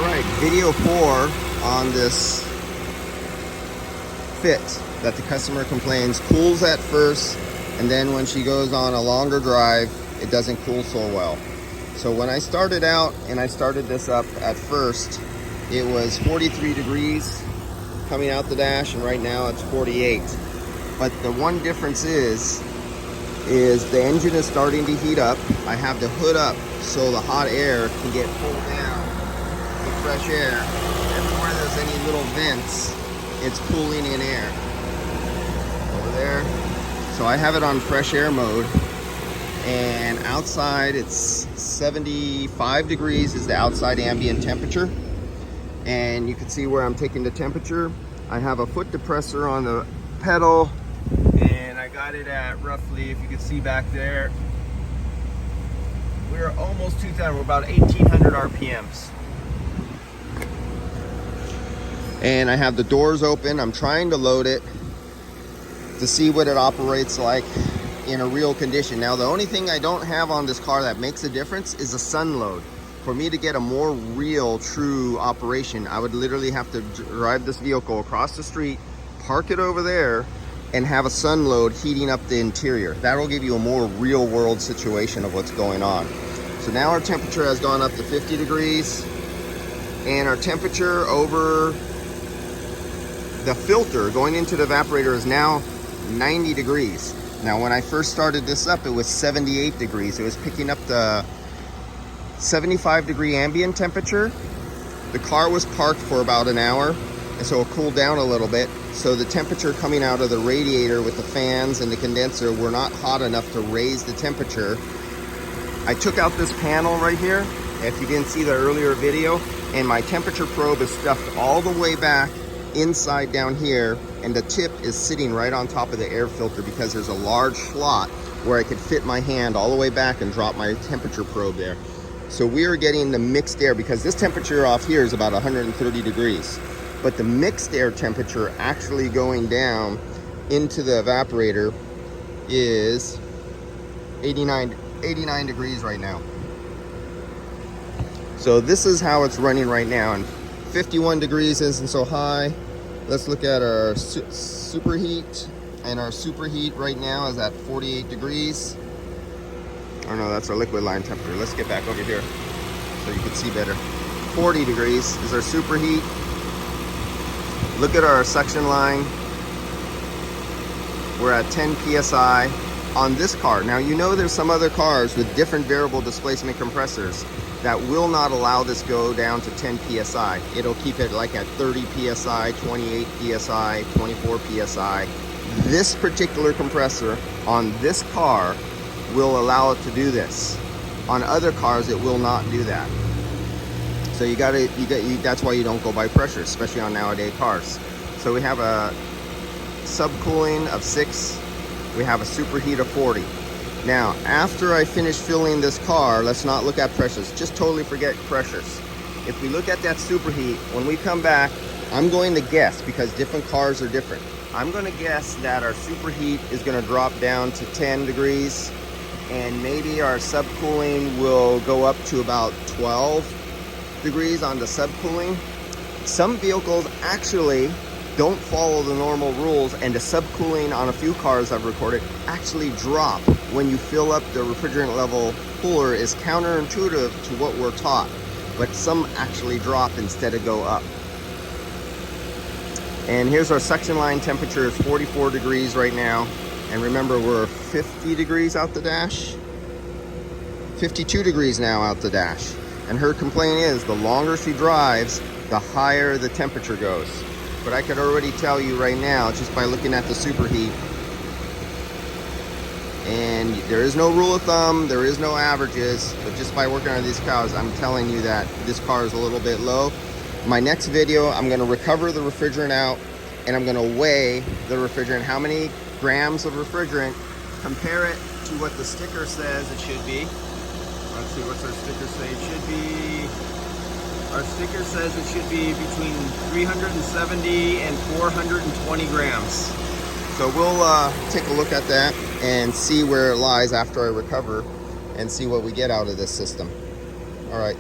Alright, video 4 on this fit that the customer complains cools at first, and then when she goes on a longer drive, it doesn't cool so well. So when I started out and I started this up at first, it was 43 degrees coming out the dash, and right now it's 48. But the one difference is the engine is starting to heat up. I have the hood up so the hot air can get pulled down with fresh air. Everywhere there's any little vents, it's pulling in air. Over there. So I have it on fresh air mode, and outside it's 75 degrees is the outside ambient temperature. And you can see where I'm taking the temperature. I have a foot depressor on the pedal, and I got it at roughly, if you can see back there, we're almost 2,000, we're about 1,800 RPMs. And I have the doors open. I'm trying to load it to see what it operates like in a real condition. Now, the only thing I don't have on this car that makes a difference is a sun load. For me to get a more real, true operation, I would literally have to drive this vehicle across the street, park it over there, and have a sun load heating up the interior. That will give you a more real world situation of what's going on. So now our temperature has gone up to 50 degrees, and our temperature over the filter going into the evaporator is now 90 degrees. Now, when I first started this up, it was 78 degrees. It was picking up the 75 degree ambient temperature. The car was parked for about an hour, and so it cooled down a little bit. So the temperature coming out of the radiator with the fans and the condenser were not hot enough to raise the temperature. I took out this panel right here, if you didn't see the earlier video, and my temperature probe is stuffed all the way back inside down here, and the tip is sitting right on top of the air filter because there's a large slot where I could fit my hand all the way back and drop my temperature probe there. So we are getting the mixed air, because this temperature off here is about 130 degrees. But the mixed air temperature actually going down into the evaporator is 89 degrees right now. So this is how it's running right now, and 51 degrees isn't so high. Let's look at our superheat, and our superheat right now is at 48 degrees. Oh no, that's our liquid line temperature. Let's get back over here so you can see better. 40 degrees is our superheat. Look at our suction line. We're at 10 PSI on this car. Now, you know there's some other cars with different variable displacement compressors that will not allow this go down to 10 PSI. It'll keep it like at 30 PSI, 28 PSI, 24 PSI. This particular compressor on this car will allow it to do this. On other cars, it will not do that. So that's why you don't go by pressure, especially on nowadays cars. So we have a subcooling of 6. We have a superheat of 40. Now, after I finish filling this car, let's not look at pressures. Just totally forget pressures. If we look at that superheat, when we come back, I'm going to guess, because different cars are different. I'm going to guess that our superheat is going to drop down to 10 degrees, and maybe our subcooling will go up to about 12 degrees on the subcooling. Some vehicles actually don't follow the normal rules, and the subcooling on a few cars I've recorded actually drop when you fill up the refrigerant level cooler. Is counterintuitive to what we're taught, but some actually drop instead of go up. And here's our suction line temperature is 44 degrees right now, and remember we're 50 degrees out the dash, 52 degrees now out the dash. And her complaint is the longer she drives, the higher the temperature goes. But I could already tell you right now, just by looking at the superheat, and there is no rule of thumb, there is no averages, but just by working on these cars, I'm telling you that this car is a little bit low. My next video, I'm gonna recover the refrigerant out, and I'm gonna weigh the refrigerant, how many grams of refrigerant, compare it to what the sticker says it should be. Let's see, what's our sticker say it should be? Our sticker says it should be between 370 and 420 grams. So we'll take a look at that and see where it lies after I recover and see what we get out of this system. All right.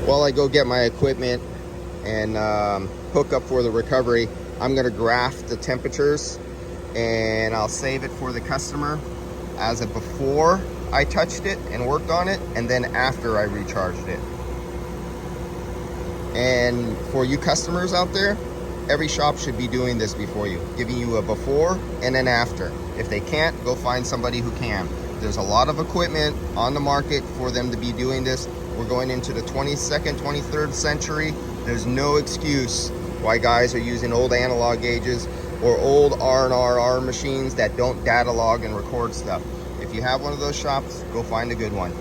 while I go get my equipment and hook up for the recovery, I'm gonna graph the temperatures and I'll save it for the customer as a before I touched it and worked on it, and then after I recharged it. And for you customers out there, every shop should be doing this before you, giving you a before and an after. If they can't, go find somebody who can. There's a lot of equipment on the market for them to be doing this. We're going into the 22nd, 23rd century. There's no excuse why guys are using old analog gauges or old R&R machines that don't data log and record stuff. If you have one of those shops, go find a good one.